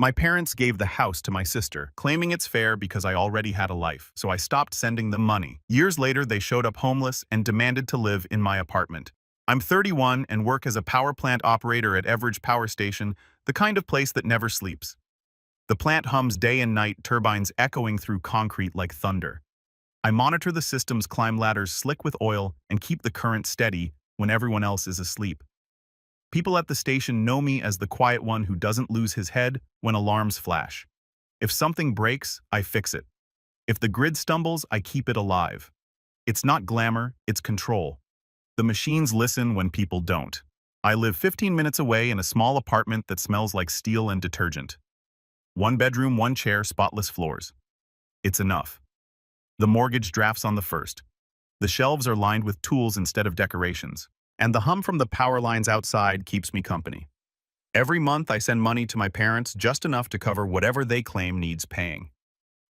My parents gave the house to my sister, claiming it's fair because I already had a life, so I stopped sending them money. Years later, they showed up homeless and demanded to live in my apartment. I'm 31 and work as a power plant operator at Everidge Power Station, the kind of place that never sleeps. The plant hums day and night, turbines echoing through concrete like thunder. I monitor the system's climb ladders slick with oil and keep the current steady when everyone else is asleep. People at the station know me as the quiet one who doesn't lose his head when alarms flash. If something breaks, I fix it. If the grid stumbles, I keep it alive. It's not glamour, it's control. The machines listen when people don't. I live 15 minutes away in a small apartment that smells like steel and detergent. One bedroom, one chair, spotless floors. It's enough. The mortgage drafts on the first. The shelves are lined with tools instead of decorations. And the hum from the power lines outside keeps me company. Every month I send money to my parents, just enough to cover whatever they claim needs paying.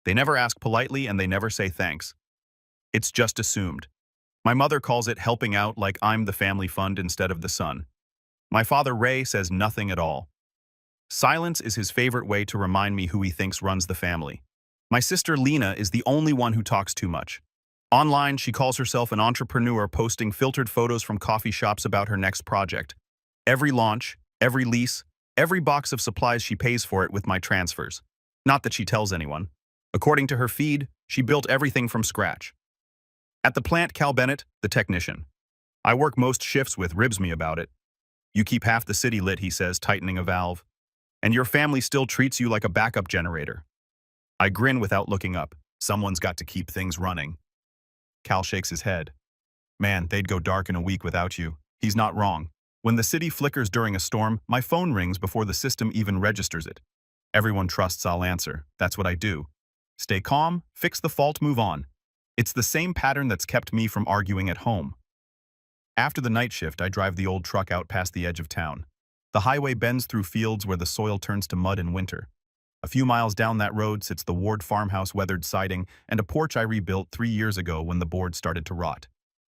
They never ask politely and they never say thanks. It's just assumed. My mother calls it helping out, like I'm the family fund instead of the son. My father, Ray, says nothing at all. Silence is his favorite way to remind me who he thinks runs the family. My sister Lena is the only one who talks too much. Online, she calls herself an entrepreneur, posting filtered photos from coffee shops about her next project. Every launch, every lease, every box of supplies, she pays for it with my transfers. Not that she tells anyone. According to her feed, she built everything from scratch. At the plant, Cal Bennett, the technician I work most shifts with, ribs me about it. You keep half the city lit, he says, tightening a valve. And your family still treats you like a backup generator. I grin without looking up. Someone's got to keep things running. Cal shakes his head. Man, they'd go dark in a week without you. He's not wrong. When the city flickers during a storm, my phone rings before the system even registers it. Everyone trusts I'll answer. That's what I do. Stay calm, fix the fault, move on. It's the same pattern that's kept me from arguing at home. After the night shift, I drive the old truck out past the edge of town. The highway bends through fields where the soil turns to mud in winter. A few miles down that road sits the Ward farmhouse weathered siding and a porch I rebuilt 3 years ago when the board started to rot.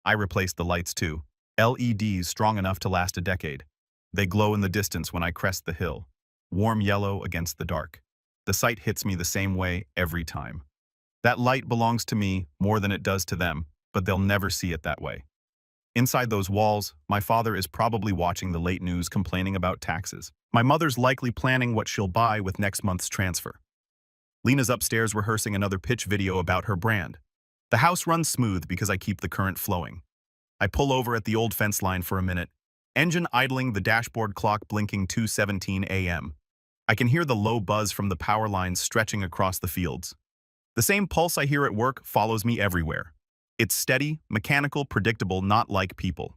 I replaced the lights too, LEDs strong enough to last a decade. They glow in the distance when I crest the hill, warm yellow against the dark. The sight hits me the same way every time. That light belongs to me more than it does to them, but they'll never see it that way. Inside those walls, my father is probably watching the late news complaining about taxes. My mother's likely planning what she'll buy with next month's transfer. Lena's upstairs rehearsing another pitch video about her brand. The house runs smooth because I keep the current flowing. I pull over at the old fence line for a minute, engine idling, the dashboard clock blinking 2:17 a.m. I can hear the low buzz from the power lines stretching across the fields. The same pulse I hear at work follows me everywhere. It's steady, mechanical, predictable, not like people.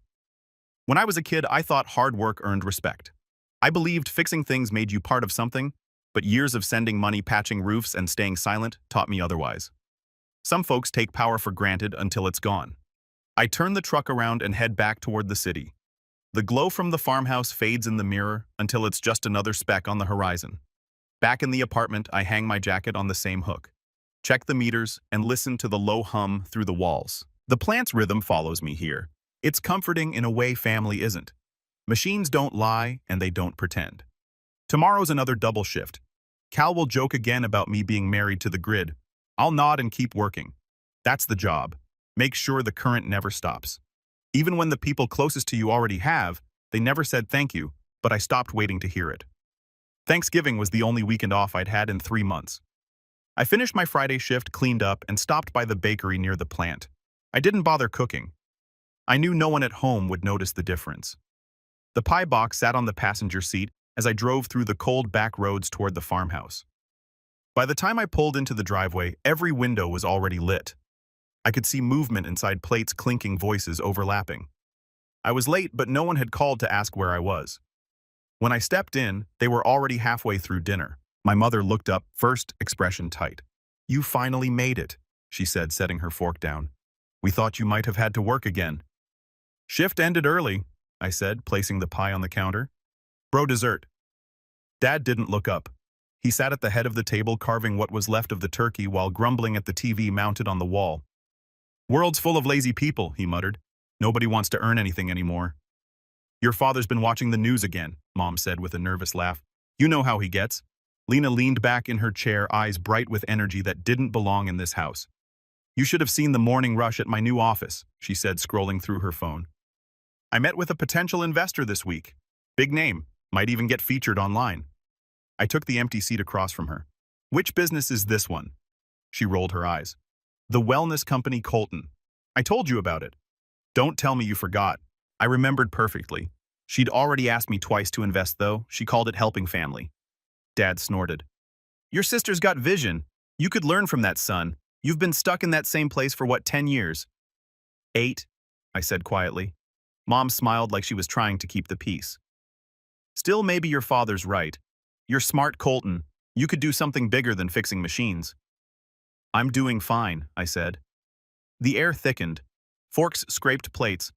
When I was a kid, I thought hard work earned respect. I believed fixing things made you part of something, but years of sending money, patching roofs, and staying silent taught me otherwise. Some folks take power for granted until it's gone. I turn the truck around and head back toward the city. The glow from the farmhouse fades in the mirror until it's just another speck on the horizon. Back in the apartment, I hang my jacket on the same hook, check the meters, and listen to the low hum through the walls. The plant's rhythm follows me here. It's comforting in a way family isn't. Machines don't lie, and they don't pretend. Tomorrow's another double shift. Cal will joke again about me being married to the grid. I'll nod and keep working. That's the job. Make sure the current never stops. Even when the people closest to you already have, they never said thank you, but I stopped waiting to hear it. Thanksgiving was the only weekend off I'd had in 3 months. I finished my Friday shift, cleaned up, and stopped by the bakery near the plant. I didn't bother cooking. I knew no one at home would notice the difference. The pie box sat on the passenger seat as I drove through the cold back roads toward the farmhouse. By the time I pulled into the driveway, every window was already lit. I could see movement inside plates, clinking, voices overlapping. I was late, but no one had called to ask where I was. When I stepped in, they were already halfway through dinner. My mother looked up, first expression tight. "You finally made it," she said, setting her fork down. "We thought you might have had to work again." "Shift ended early," I said, placing the pie on the counter. "Bro, dessert." Dad didn't look up. He sat at the head of the table carving what was left of the turkey while grumbling at the TV mounted on the wall. "World's full of lazy people," he muttered. "Nobody wants to earn anything anymore." "Your father's been watching the news again," Mom said with a nervous laugh. "You know how he gets. Lena leaned back in her chair, eyes bright with energy that didn't belong in this house. You should have seen the morning rush at my new office, she said, scrolling through her phone. I met with a potential investor this week. Big name, might even get featured online. I took the empty seat across from her. Which business is this one? She rolled her eyes. The wellness company Colton. I told you about it. Don't tell me you forgot. I remembered perfectly. She'd already asked me twice to invest, though. She called it helping family. Dad snorted. Your sister's got vision. You could learn from that, son. You've been stuck in that same place for, 10 years? 8, I said quietly. Mom smiled like she was trying to keep the peace. Still, maybe your father's right. You're smart, Colton. You could do something bigger than fixing machines. I'm doing fine, I said. The air thickened. Forks scraped plates.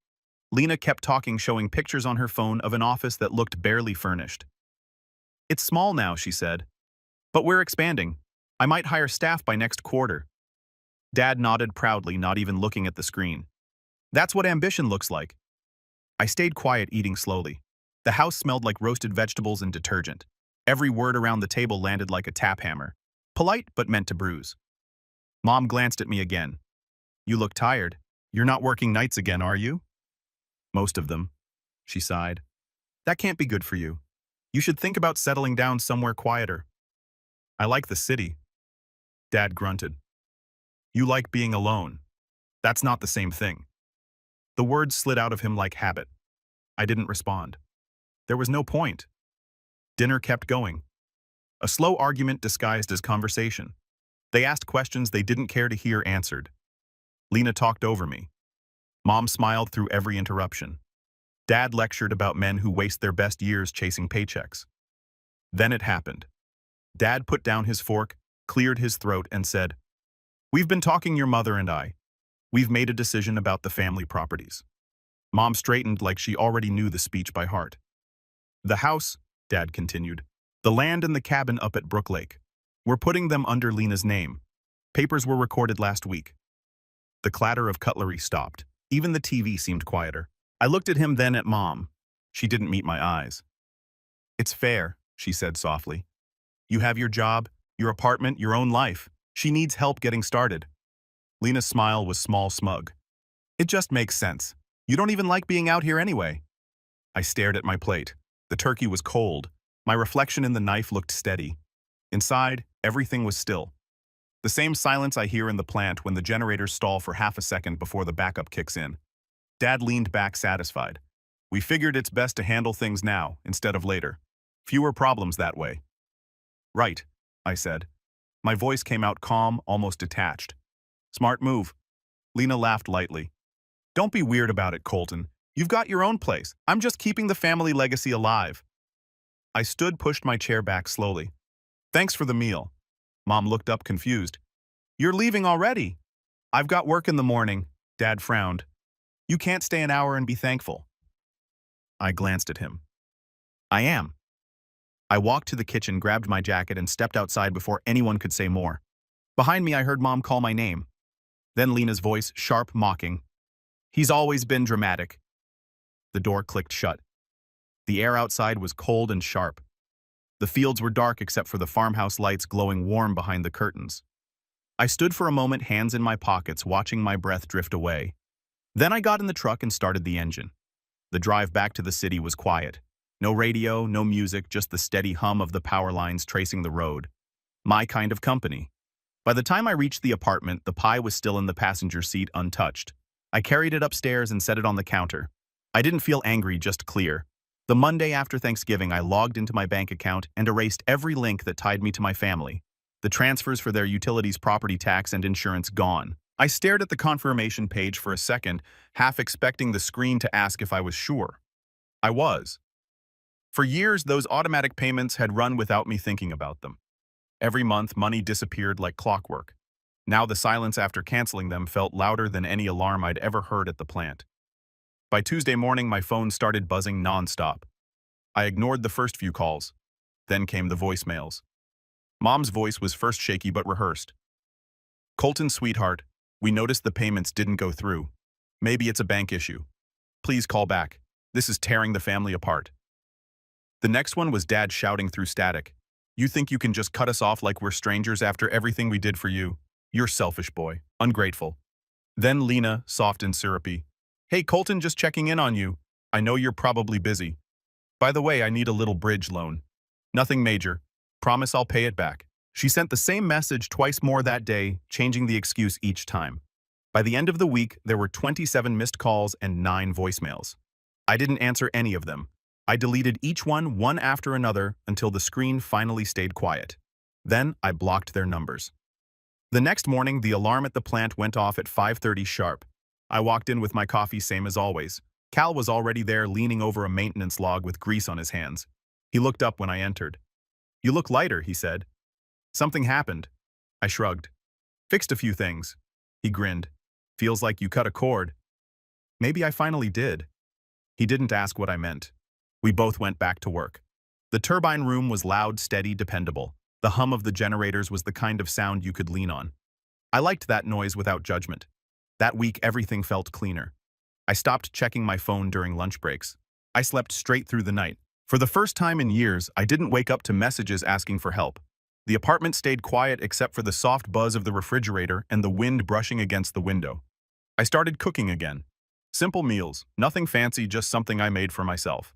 Lena kept talking, showing pictures on her phone of an office that looked barely furnished. It's small now, she said. But we're expanding. I might hire staff by next quarter. Dad nodded proudly, not even looking at the screen. That's what ambition looks like. I stayed quiet, eating slowly. The house smelled like roasted vegetables and detergent. Every word around the table landed like a tap hammer. Polite, but meant to bruise. Mom glanced at me again. You look tired. You're not working nights again, are you? Most of them, she sighed. That can't be good for you. You should think about settling down somewhere quieter. I like the city. Dad grunted. You like being alone. That's not the same thing. The words slid out of him like habit. I didn't respond. There was no point. Dinner kept going. A slow argument disguised as conversation. They asked questions they didn't care to hear answered. Lena talked over me. Mom smiled through every interruption. Dad lectured about men who waste their best years chasing paychecks. Then it happened. Dad put down his fork, cleared his throat, and said, We've been talking, your mother and I. We've made a decision about the family properties. Mom straightened like she already knew the speech by heart. The house, Dad continued, the land and the cabin up at Brook Lake. We're putting them under Lena's name. Papers were recorded last week. The clatter of cutlery stopped. Even the TV seemed quieter. I looked at him, then at Mom. She didn't meet my eyes. It's fair, she said softly. You have your job, your apartment, your own life. She needs help getting started. Lena's smile was smug. It just makes sense. You don't even like being out here anyway. I stared at my plate. The turkey was cold. My reflection in the knife looked steady. Inside, everything was still. The same silence I hear in the plant when the generators stall for half a second before the backup kicks in. Dad leaned back, satisfied. We figured it's best to handle things now instead of later. Fewer problems that way. Right, I said. My voice came out calm, almost detached. Smart move. Lena laughed lightly. Don't be weird about it, Colton. You've got your own place. I'm just keeping the family legacy alive. I stood, pushed my chair back slowly. Thanks for the meal. Mom looked up confused. You're leaving already? I've got work in the morning. Dad frowned. You can't stay an hour and be thankful. I glanced at him. I am. I walked to the kitchen, grabbed my jacket, and stepped outside before anyone could say more. Behind me, I heard Mom call my name. Then Lena's voice, sharp, mocking. He's always been dramatic. The door clicked shut. The air outside was cold and sharp. The fields were dark except for the farmhouse lights glowing warm behind the curtains. I stood for a moment, hands in my pockets, watching my breath drift away. Then I got in the truck and started the engine. The drive back to the city was quiet. No radio, no music, just the steady hum of the power lines tracing the road. My kind of company. By the time I reached the apartment, the pie was still in the passenger seat, untouched. I carried it upstairs and set it on the counter. I didn't feel angry, just clear. The Monday after Thanksgiving, I logged into my bank account and erased every link that tied me to my family. The transfers for their utilities, property tax, and insurance gone. I stared at the confirmation page for a second, half expecting the screen to ask if I was sure. I was. For years, those automatic payments had run without me thinking about them. Every month, money disappeared like clockwork. Now the silence after canceling them felt louder than any alarm I'd ever heard at the plant. By Tuesday morning, my phone started buzzing nonstop. I ignored the first few calls. Then came the voicemails. Mom's voice was first shaky but rehearsed. Colton, sweetheart, we noticed the payments didn't go through. Maybe it's a bank issue. Please call back. This is tearing the family apart. The next one was Dad shouting through static. You think you can just cut us off like we're strangers after everything we did for you? You're selfish, boy. Ungrateful. Then Lena, soft and syrupy. Hey, Colton, just checking in on you. I know you're probably busy. By the way, I need a little bridge loan. Nothing major. Promise I'll pay it back. She sent the same message twice more that day, changing the excuse each time. By the end of the week, there were 27 missed calls and 9 voicemails. I didn't answer any of them. I deleted each one after another until the screen finally stayed quiet. Then I blocked their numbers. The next morning, the alarm at the plant went off at 5:30 sharp. I walked in with my coffee, same as always. Cal was already there, leaning over a maintenance log with grease on his hands. He looked up when I entered. You look lighter, he said. Something happened. I shrugged. Fixed a few things. He grinned. Feels like you cut a cord. Maybe I finally did. He didn't ask what I meant. We both went back to work. The turbine room was loud, steady, dependable. The hum of the generators was the kind of sound you could lean on. I liked that noise without judgment. That week, everything felt cleaner. I stopped checking my phone during lunch breaks. I slept straight through the night. For the first time in years, I didn't wake up to messages asking for help. The apartment stayed quiet except for the soft buzz of the refrigerator and the wind brushing against the window. I started cooking again. Simple meals, nothing fancy, just something I made for myself.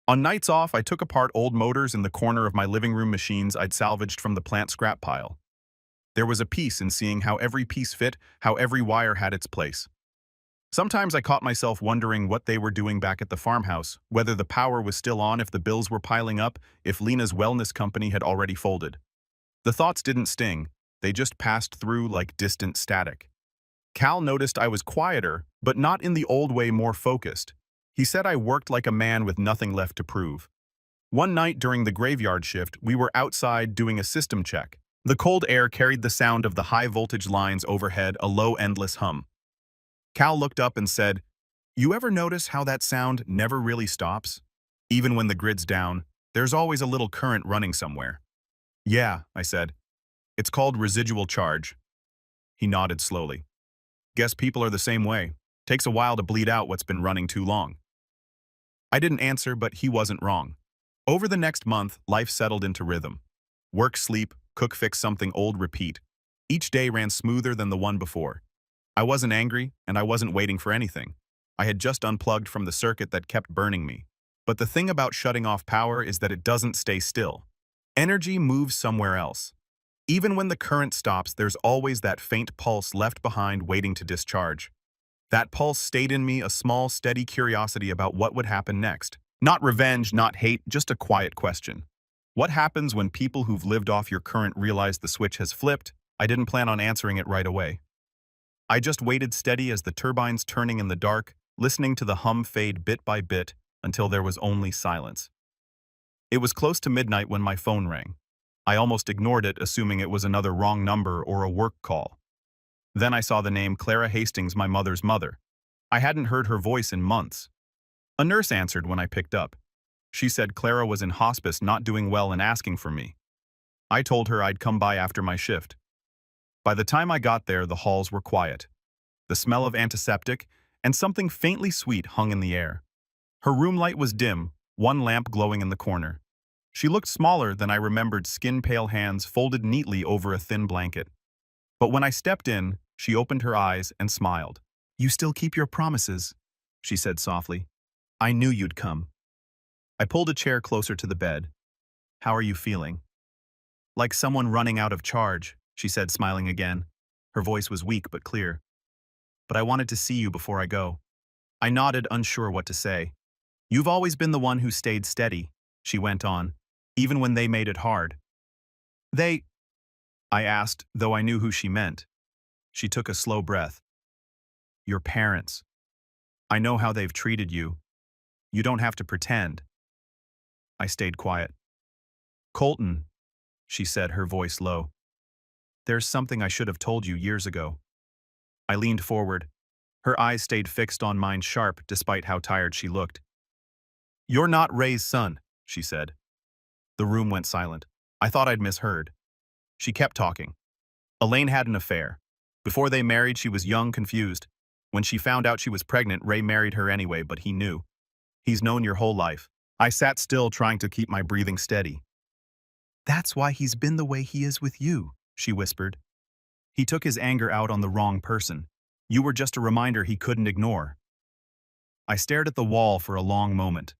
On nights off, I took apart old motors in the corner of my living room machines I'd salvaged from the plant scrap pile. There was a peace in seeing how every piece fit, how every wire had its place. Sometimes I caught myself wondering what they were doing back at the farmhouse, whether the power was still on, if the bills were piling up, if Lena's wellness company had already folded. The thoughts didn't sting, they just passed through like distant static. Cal noticed I was quieter, but not in the old way, more focused. He said I worked like a man with nothing left to prove. One night during the graveyard shift, we were outside doing a system check. The cold air carried the sound of the high-voltage lines overhead, a low, endless hum. Cal looked up and said, "You ever notice how that sound never really stops? Even when the grid's down, there's always a little current running somewhere." "Yeah," I said. "It's called residual charge." He nodded slowly. "Guess people are the same way. Takes a while to bleed out what's been running too long." I didn't answer, but he wasn't wrong. Over the next month, life settled into rhythm. Work, sleep, cook, fix something old, repeat. Each day ran smoother than the one before. I wasn't angry, and I wasn't waiting for anything. I had just unplugged from the circuit that kept burning me. But the thing about shutting off power is that it doesn't stay still. Energy moves somewhere else. Even when the current stops, there's always that faint pulse left behind waiting to discharge. That pulse stayed in me, a small, steady curiosity about what would happen next. Not revenge, not hate, just a quiet question. What happens when people who've lived off your current realize the switch has flipped? I didn't plan on answering it right away. I just waited steady as the turbines turning in the dark, listening to the hum fade bit by bit until there was only silence. It was close to midnight when my phone rang. I almost ignored it, assuming it was another wrong number or a work call. Then I saw the name Clara Hastings, my mother's mother. I hadn't heard her voice in months. A nurse answered when I picked up. She said Clara was in hospice, not doing well, and asking for me. I told her I'd come by after my shift. By the time I got there, the halls were quiet. The smell of antiseptic and something faintly sweet hung in the air. Her room light was dim, one lamp glowing in the corner. She looked smaller than I remembered, skin-pale hands folded neatly over a thin blanket. But when I stepped in, she opened her eyes and smiled. "You still keep your promises," she said softly. "I knew you'd come." I pulled a chair closer to the bed. "How are you feeling?" "Like someone running out of charge," she said, smiling again. Her voice was weak but clear. "But I wanted to see you before I go." I nodded, unsure what to say. "You've always been the one who stayed steady," she went on, "even when they made it hard." "They?" I asked, though I knew who she meant. She took a slow breath. "Your parents. I know how they've treated you. You don't have to pretend." I stayed quiet. "Colton," she said, her voice low. "There's something I should have told you years ago." I leaned forward. Her eyes stayed fixed on mine, sharp despite how tired she looked. "You're not Ray's son," she said. The room went silent. I thought I'd misheard. She kept talking. "Elaine had an affair. Before they married, she was young, confused. When she found out she was pregnant, Ray married her anyway, but he knew. He's known your whole life." I sat still, trying to keep my breathing steady. That's why he's been the way he is with you, she whispered. He took his anger out on the wrong person. You were just a reminder he couldn't ignore. I stared at the wall for a long moment.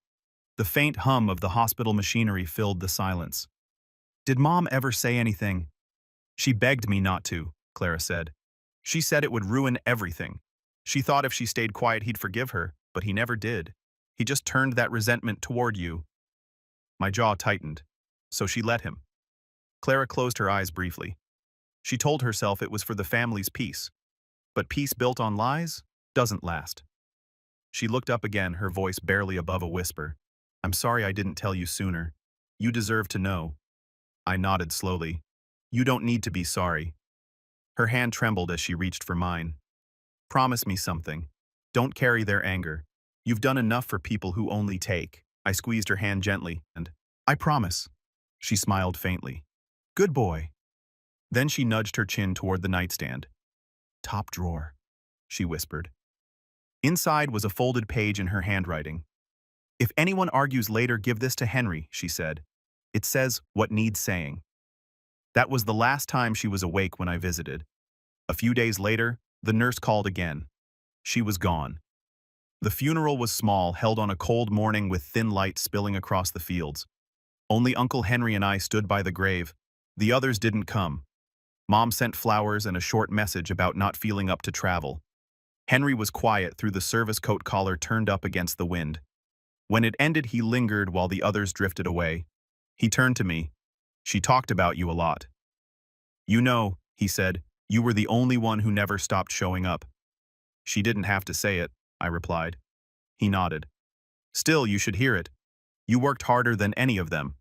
The faint hum of the hospital machinery filled the silence. Did Mom ever say anything? She begged me not to, Clara said. She said it would ruin everything. She thought if she stayed quiet he'd forgive her, but he never did. He just turned that resentment toward you. My jaw tightened. So she let him. Clara closed her eyes briefly. She told herself it was for the family's peace. But peace built on lies doesn't last. She looked up again, her voice barely above a whisper. I'm sorry I didn't tell you sooner. You deserve to know. I nodded slowly. You don't need to be sorry. Her hand trembled as she reached for mine. Promise me something. Don't carry their anger. You've done enough for people who only take. I squeezed her hand gently, and I promise. She smiled faintly. Good boy. Then she nudged her chin toward the nightstand. Top drawer, she whispered. Inside was a folded page in her handwriting. If anyone argues later, give this to Henry, she said. It says what needs saying. That was the last time she was awake when I visited. A few days later, the nurse called again. She was gone. The funeral was small, held on a cold morning with thin light spilling across the fields. Only Uncle Henry and I stood by the grave. The others didn't come. Mom sent flowers and a short message about not feeling up to travel. Henry was quiet through the service coat collar turned up against the wind. When it ended, he lingered while the others drifted away. He turned to me. She talked about you a lot. You know, he said, you were the only one who never stopped showing up. She didn't have to say it, I replied. He nodded. Still, you should hear it. You worked harder than any of them.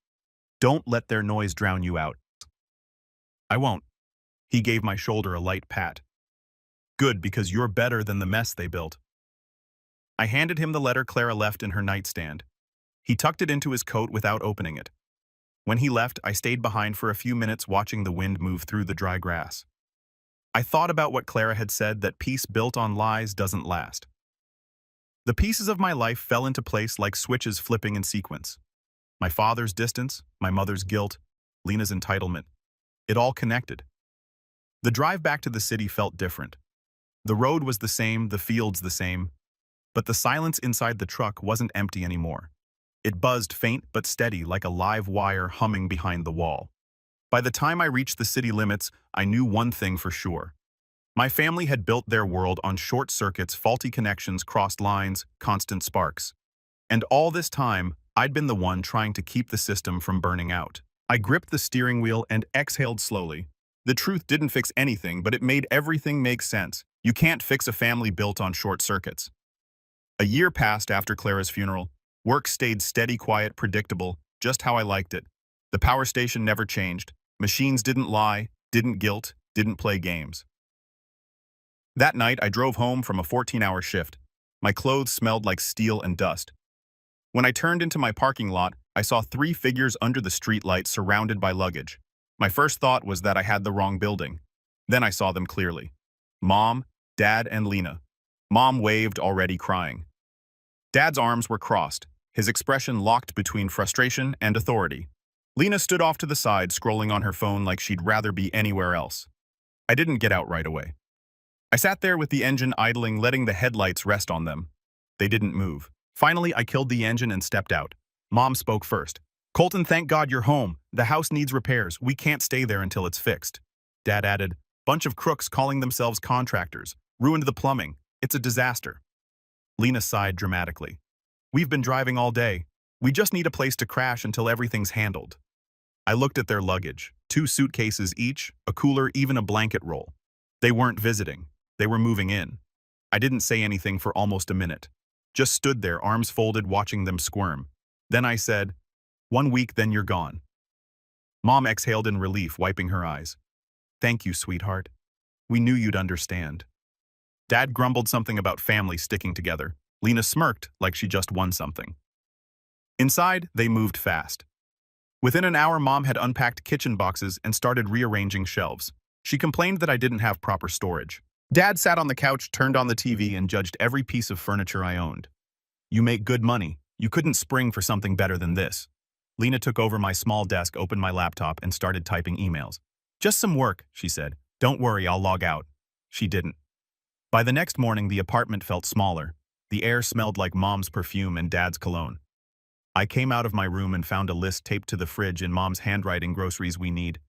Don't let their noise drown you out. I won't. He gave my shoulder a light pat. Good, because you're better than the mess they built. I handed him the letter Clara left in her nightstand. He tucked it into his coat without opening it. When he left, I stayed behind for a few minutes watching the wind move through the dry grass. I thought about what Clara had said, that peace built on lies doesn't last. The pieces of my life fell into place like switches flipping in sequence. My father's distance, my mother's guilt, Lena's entitlement. It all connected. The drive back to the city felt different. The road was the same, the fields the same, but the silence inside the truck wasn't empty anymore. It buzzed faint but steady like a live wire humming behind the wall. By the time I reached the city limits, I knew one thing for sure. My family had built their world on short circuits, faulty connections, crossed lines, constant sparks. And all this time, I'd been the one trying to keep the system from burning out. I gripped the steering wheel and exhaled slowly. The truth didn't fix anything, but it made everything make sense. You can't fix a family built on short circuits. A year passed after Clara's funeral. Work stayed steady, quiet, predictable, just how I liked it. The power station never changed. Machines didn't lie, didn't guilt, didn't play games. That night, I drove home from a 14-hour shift. My clothes smelled like steel and dust. When I turned into my parking lot, I saw 3 figures under the streetlight surrounded by luggage. My first thought was that I had the wrong building. Then I saw them clearly. Mom, Dad, and Lena. Mom waved, already crying. Dad's arms were crossed, his expression locked between frustration and authority. Lena stood off to the side, scrolling on her phone like she'd rather be anywhere else. I didn't get out right away. I sat there with the engine idling, letting the headlights rest on them. They didn't move. Finally, I killed the engine and stepped out. Mom spoke first. Colton, thank God you're home. The house needs repairs. We can't stay there until it's fixed. Dad added, bunch of crooks calling themselves contractors. Ruined the plumbing. It's a disaster. Lena sighed dramatically. We've been driving all day. We just need a place to crash until everything's handled. I looked at their luggage. 2 suitcases each, a cooler, even a blanket roll. They weren't visiting. They were moving in. I didn't say anything for almost a minute. Just stood there, arms folded, watching them squirm. Then I said, 1 week, then you're gone. Mom exhaled in relief, wiping her eyes. Thank you, sweetheart. We knew you'd understand. Dad grumbled something about family sticking together. Lena smirked like she just won something. Inside, they moved fast. Within an hour, Mom had unpacked kitchen boxes and started rearranging shelves. She complained that I didn't have proper storage. Dad sat on the couch, turned on the TV, and judged every piece of furniture I owned. You make good money. You couldn't spring for something better than this. Lena took over my small desk, opened my laptop, and started typing emails. "Just some work," she said. "Don't worry, I'll log out." She didn't. By the next morning, the apartment felt smaller. The air smelled like Mom's perfume and Dad's cologne. I came out of my room and found a list taped to the fridge in Mom's handwriting: groceries we need.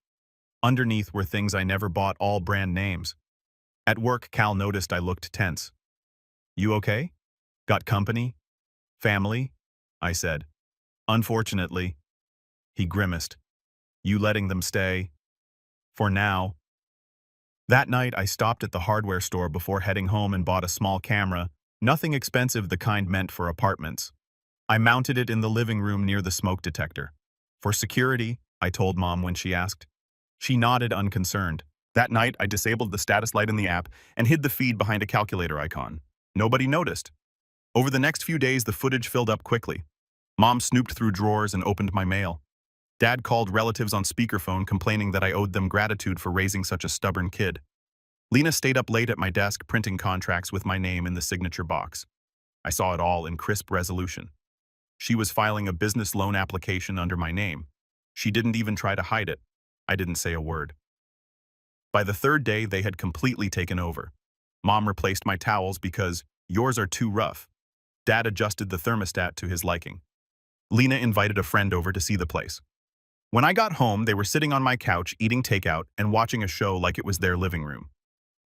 Underneath were things I never bought, all brand names. At work, Cal noticed I looked tense. "You okay? Got company? Family?" I said. "Unfortunately." He grimaced. "You letting them stay?" "For now." That night, I stopped at the hardware store before heading home and bought a small camera, nothing expensive, the kind meant for apartments. I mounted it in the living room near the smoke detector. "For security," I told Mom when she asked. She nodded, unconcerned. That night, I disabled the status light in the app and hid the feed behind a calculator icon. Nobody noticed. Over the next few days, the footage filled up quickly. Mom snooped through drawers and opened my mail. Dad called relatives on speakerphone, complaining that I owed them gratitude for raising such a stubborn kid. Lena stayed up late at my desk, printing contracts with my name in the signature box. I saw it all in crisp resolution. She was filing a business loan application under my name. She didn't even try to hide it. I didn't say a word. By the third day, they had completely taken over. Mom replaced my towels because yours are too rough. Dad adjusted the thermostat to his liking. Lena invited a friend over to see the place. When I got home, they were sitting on my couch, eating takeout and watching a show like it was their living room.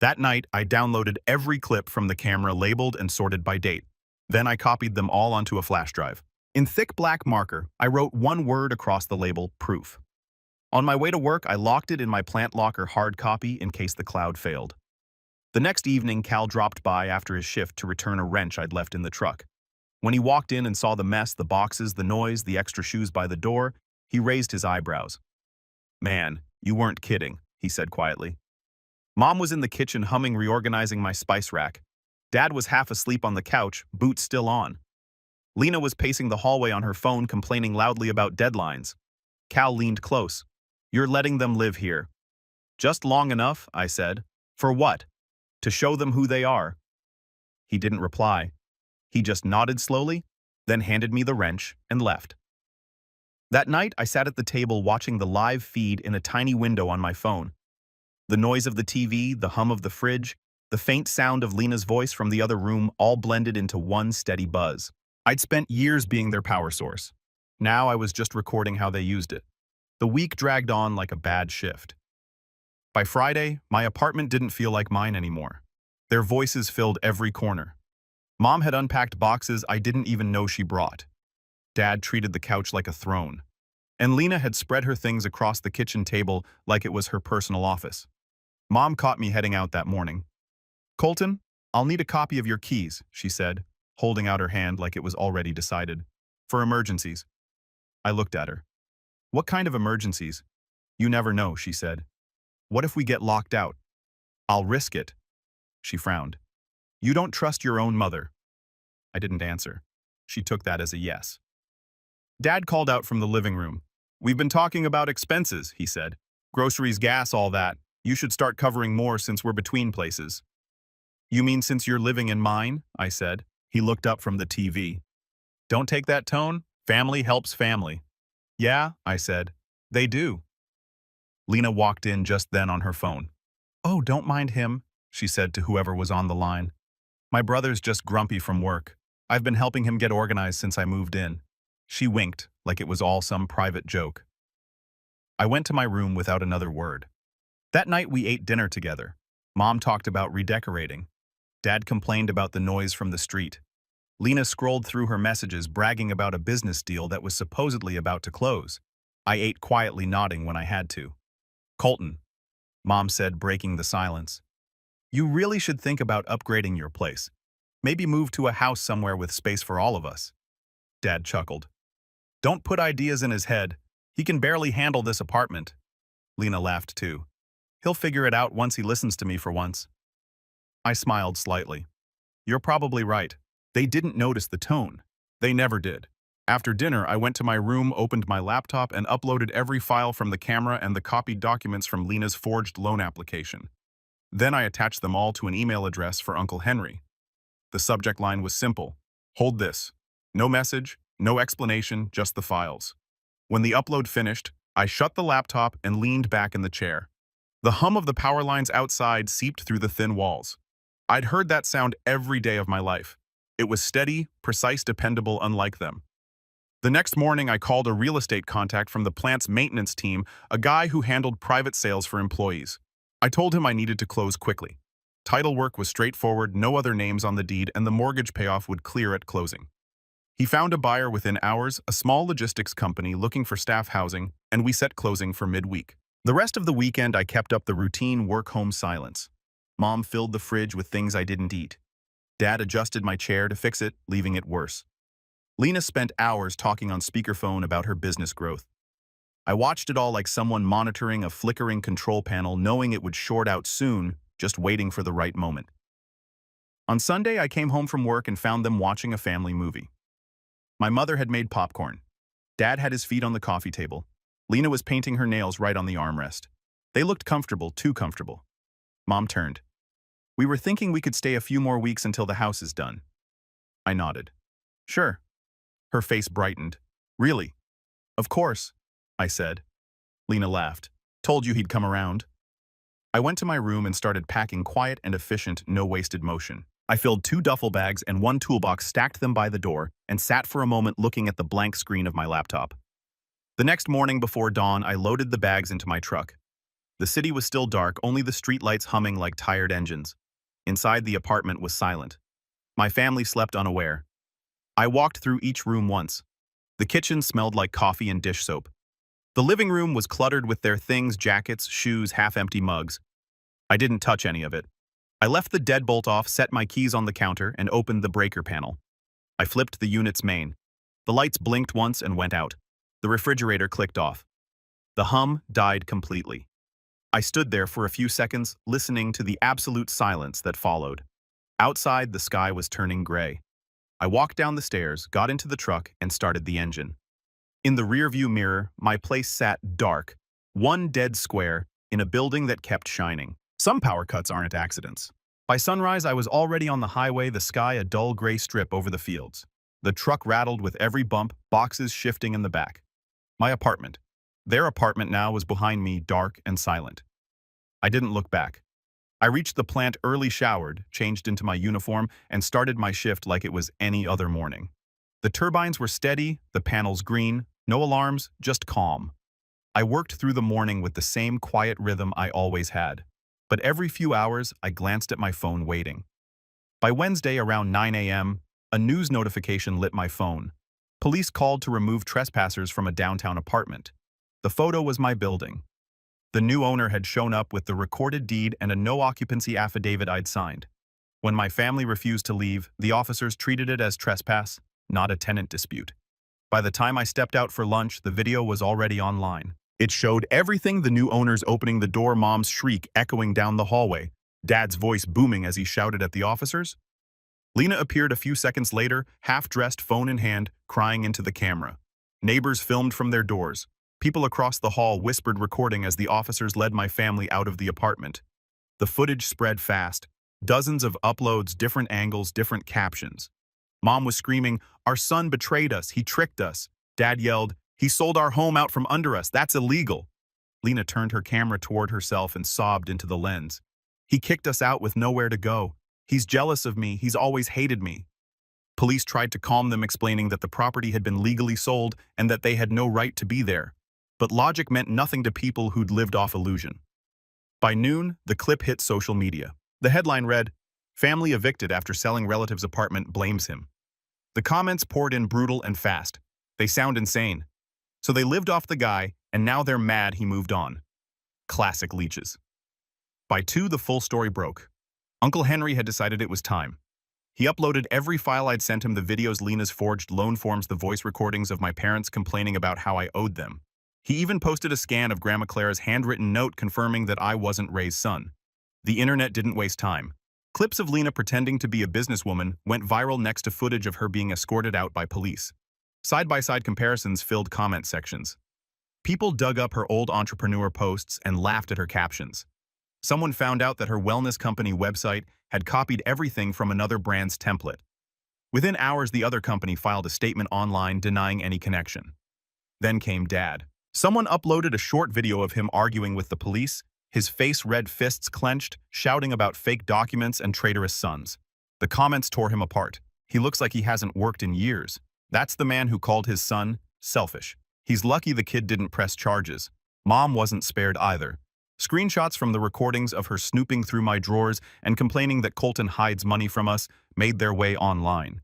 That night, I downloaded every clip from the camera, labeled and sorted by date. Then I copied them all onto a flash drive. In thick black marker, I wrote one word across the label: proof. On my way to work, I locked it in my plant locker hard copy in case the cloud failed. The next evening, Cal dropped by after his shift to return a wrench I'd left in the truck. When he walked in and saw the mess, the boxes, the noise, the extra shoes by the door, he raised his eyebrows. "Man, you weren't kidding," he said quietly. Mom was in the kitchen humming, reorganizing my spice rack. Dad was half asleep on the couch, boots still on. Lena was pacing the hallway on her phone, complaining loudly about deadlines. Cal leaned close. "You're letting them live here." "Just long enough," I said. "For what?" "To show them who they are." He didn't reply. He just nodded slowly, then handed me the wrench and left. That night, I sat at the table watching the live feed in a tiny window on my phone. The noise of the TV, the hum of the fridge, the faint sound of Lena's voice from the other room all blended into one steady buzz. I'd spent years being their power source. Now I was just recording how they used it. The week dragged on like a bad shift. By Friday, my apartment didn't feel like mine anymore. Their voices filled every corner. Mom had unpacked boxes I didn't even know she brought. Dad treated the couch like a throne. And Lena had spread her things across the kitchen table like it was her personal office. Mom caught me heading out that morning. "Colton, I'll need a copy of your keys," she said, holding out her hand like it was already decided. "For emergencies." I looked at her. "What kind of emergencies?" "You never know," she said. "What if we get locked out?" "I'll risk it." She frowned. "You don't trust your own mother." I didn't answer. She took that as a yes. Dad called out from the living room. "We've been talking about expenses," he said. "Groceries, gas, all that. You should start covering more since we're between places." "You mean since you're living in mine?" I said. He looked up from the TV. "Don't take that tone. Family helps family." "Yeah," I said. "They do." Lena walked in just then on her phone. "Oh, don't mind him," she said to whoever was on the line. "My brother's just grumpy from work. I've been helping him get organized since I moved in." She winked, like it was all some private joke. I went to my room without another word. That night we ate dinner together. Mom talked about redecorating. Dad complained about the noise from the street. Lena scrolled through her messages, bragging about a business deal that was supposedly about to close. I ate quietly, nodding when I had to. "Colton," Mom said, breaking the silence, "you really should think about upgrading your place. Maybe move to a house somewhere with space for all of us." Dad chuckled. "Don't put ideas in his head. He can barely handle this apartment." Lena laughed too. "He'll figure it out once he listens to me for once." I smiled slightly. "You're probably right. They didn't notice the tone. They never did." After dinner, I went to my room, opened my laptop, and uploaded every file from the camera and the copied documents from Lena's forged loan application. Then I attached them all to an email address for Uncle Henry. The subject line was simple: "Hold this." No message, no explanation, just the files. When the upload finished, I shut the laptop and leaned back in the chair. The hum of the power lines outside seeped through the thin walls. I'd heard that sound every day of my life. It was steady, precise, dependable, unlike them. The next morning, I called a real estate contact from the plant's maintenance team, a guy who handled private sales for employees. I told him I needed to close quickly. Title work was straightforward, no other names on the deed, and the mortgage payoff would clear at closing. He found a buyer within hours, a small logistics company looking for staff housing, and we set closing for midweek. The rest of the weekend, I kept up the routine work-home silence. Mom filled the fridge with things I didn't eat. Dad adjusted my chair to fix it, leaving it worse. Lena spent hours talking on speakerphone about her business growth. I watched it all like someone monitoring a flickering control panel, knowing it would short out soon, just waiting for the right moment. On Sunday, I came home from work and found them watching a family movie. My mother had made popcorn. Dad had his feet on the coffee table. Lena was painting her nails right on the armrest. They looked comfortable, too comfortable. Mom turned. "We were thinking we could stay a few more weeks until the house is done." I nodded. "Sure." Her face brightened. "Really?" "Of course," I said. Lena laughed. "Told you he'd come around." I went to my room and started packing, quiet and efficient, no wasted motion. I filled 2 duffel bags and 1 toolbox, stacked them by the door, and sat for a moment looking at the blank screen of my laptop. The next morning before dawn, I loaded the bags into my truck. The city was still dark, only the streetlights humming like tired engines. Inside, the apartment was silent. My family slept unaware. I walked through each room once. The kitchen smelled like coffee and dish soap. The living room was cluttered with their things, jackets, shoes, half-empty mugs. I didn't touch any of it. I left the deadbolt off, set my keys on the counter, and opened the breaker panel. I flipped the unit's main. The lights blinked once and went out. The refrigerator clicked off. The hum died completely. I stood there for a few seconds, listening to the absolute silence that followed. Outside, the sky was turning gray. I walked down the stairs, got into the truck, and started the engine. In the rearview mirror, my place sat dark, one dead square, in a building that kept shining. Some power cuts aren't accidents. By sunrise, I was already on the highway, the sky a dull gray strip over the fields. The truck rattled with every bump, boxes shifting in the back. My apartment. Their apartment now was behind me, dark and silent. I didn't look back. I reached the plant early, showered, changed into my uniform, and started my shift like it was any other morning. The turbines were steady, the panels green, no alarms, just calm. I worked through the morning with the same quiet rhythm I always had. But every few hours, I glanced at my phone, waiting. By Wednesday around 9 a.m., a news notification lit my phone. Police called to remove trespassers from a downtown apartment. The photo was my building. The new owner had shown up with the recorded deed and a no-occupancy affidavit I'd signed. When my family refused to leave, the officers treated it as trespass, not a tenant dispute. By the time I stepped out for lunch, the video was already online. It showed everything: the new owners opening the door, Mom's shriek echoing down the hallway, Dad's voice booming as he shouted at the officers. Lena appeared a few seconds later, half-dressed, phone in hand, crying into the camera. Neighbors filmed from their doors. People across the hall whispered, recording as the officers led my family out of the apartment. The footage spread fast. Dozens of uploads, different angles, different captions. Mom was screaming, "Our son betrayed us, he tricked us." Dad yelled, "He sold our home out from under us, that's illegal." Lena turned her camera toward herself and sobbed into the lens. "He kicked us out with nowhere to go. He's jealous of me, he's always hated me." Police tried to calm them, explaining that the property had been legally sold and that they had no right to be there. But logic meant nothing to people who'd lived off illusion. By noon, the clip hit social media. The headline read, "Family evicted after selling relative's apartment, blames him." The comments poured in brutal and fast. "They sound insane. So they lived off the guy, and now they're mad he moved on." Classic leeches. By 2, the full story broke. Uncle Henry had decided it was time. He uploaded every file I'd sent him: the videos, Lena's forged loan forms, the voice recordings of my parents complaining about how I owed them. He even posted a scan of Grandma Clara's handwritten note confirming that I wasn't Ray's son. The internet didn't waste time. Clips of Lena pretending to be a businesswoman went viral next to footage of her being escorted out by police. Side-by-side comparisons filled comment sections. People dug up her old entrepreneur posts and laughed at her captions. Someone found out that her wellness company website had copied everything from another brand's template. Within hours, the other company filed a statement online denying any connection. Then came Dad. Someone uploaded a short video of him arguing with the police, his face red fists clenched, shouting about fake documents and traitorous sons. The comments tore him apart. He looks like he hasn't worked in years. That's the man who called his son selfish. He's lucky the kid didn't press charges. Mom wasn't spared either. Screenshots from the recordings of her snooping through my drawers and complaining that Colton hides money from us made their way online.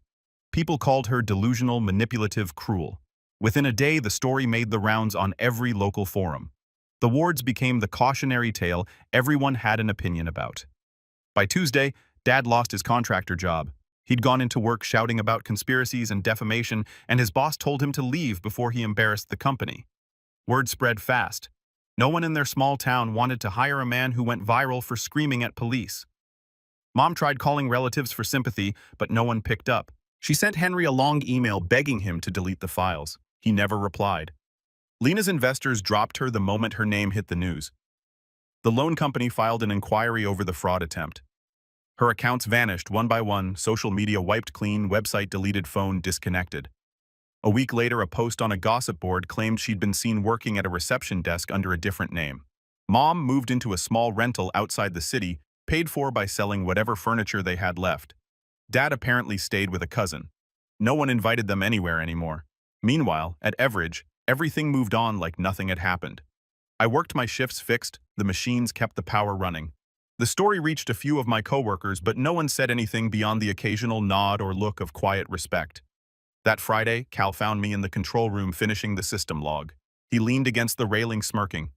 People called her delusional, manipulative, cruel. Within a day, the story made the rounds on every local forum. The wards became the cautionary tale everyone had an opinion about. By Tuesday, Dad lost his contractor job. He'd gone into work shouting about conspiracies and defamation, and his boss told him to leave before he embarrassed the company. Word spread fast. No one in their small town wanted to hire a man who went viral for screaming at police. Mom tried calling relatives for sympathy, but no one picked up. She sent Henry a long email begging him to delete the files. He never replied. Lena's investors dropped her the moment her name hit the news. The loan company filed an inquiry over the fraud attempt. Her accounts vanished one by one, social media wiped clean, website deleted, phone disconnected. A week later, a post on a gossip board claimed she'd been seen working at a reception desk under a different name. Mom moved into a small rental outside the city, paid for by selling whatever furniture they had left. Dad apparently stayed with a cousin. No one invited them anywhere anymore. Meanwhile, at Everidge, everything moved on like nothing had happened. I worked my shifts fixed, the machines kept the power running. The story reached a few of my coworkers, but no one said anything beyond the occasional nod or look of quiet respect. That Friday, Cal found me in the control room finishing the system log. He leaned against the railing smirking.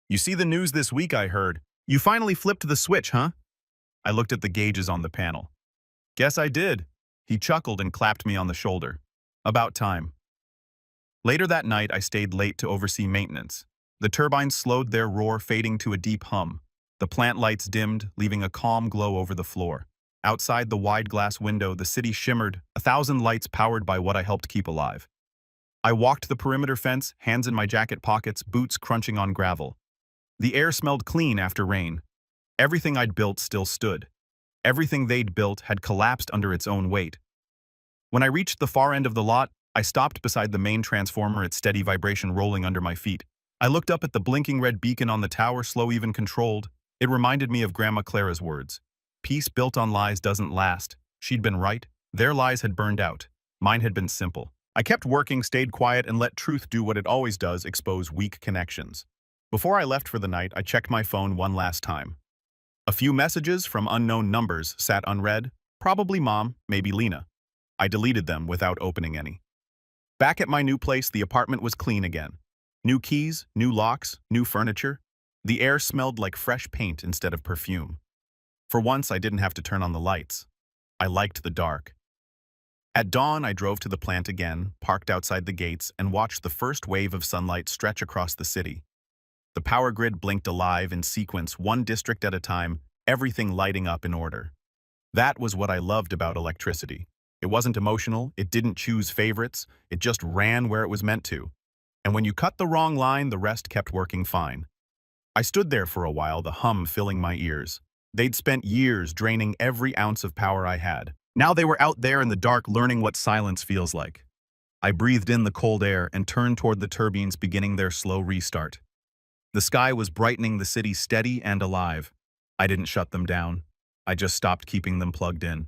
"You see the news this week, I heard. You finally flipped the switch, huh?" I looked at the gauges on the panel. "Guess I did." He chuckled and clapped me on the shoulder. "About time." Later that night, I stayed late to oversee maintenance. The turbines slowed their roar, fading to a deep hum. The plant lights dimmed, leaving a calm glow over the floor. Outside the wide glass window, the city shimmered, 1,000 lights powered by what I helped keep alive. I walked the perimeter fence, hands in my jacket pockets, boots crunching on gravel. The air smelled clean after rain. Everything I'd built still stood. Everything they'd built had collapsed under its own weight. When I reached the far end of the lot, I stopped beside the main transformer, its steady vibration rolling under my feet. I looked up at the blinking red beacon on the tower, slow, even controlled. It reminded me of Grandma Clara's words. Peace built on lies doesn't last. She'd been right. Their lies had burned out. Mine had been simple. I kept working, stayed quiet, and let truth do what it always does, expose weak connections. Before I left for the night, I checked my phone one last time. A few messages from unknown numbers sat unread, probably Mom, maybe Lena. I deleted them without opening any. Back at my new place, the apartment was clean again. New keys, new locks, new furniture. The air smelled like fresh paint instead of perfume. For once, I didn't have to turn on the lights. I liked the dark. At dawn, I drove to the plant again, parked outside the gates, and watched the first wave of sunlight stretch across the city. The power grid blinked alive in sequence, one district at a time, everything lighting up in order. That was what I loved about electricity. It wasn't emotional, it didn't choose favorites, it just ran where it was meant to. And when you cut the wrong line, the rest kept working fine. I stood there for a while, the hum filling my ears. They'd spent years draining every ounce of power I had. Now they were out there in the dark learning what silence feels like. I breathed in the cold air and turned toward the turbines beginning their slow restart. The sky was brightening, the city steady and alive. I didn't shut them down. I just stopped keeping them plugged in.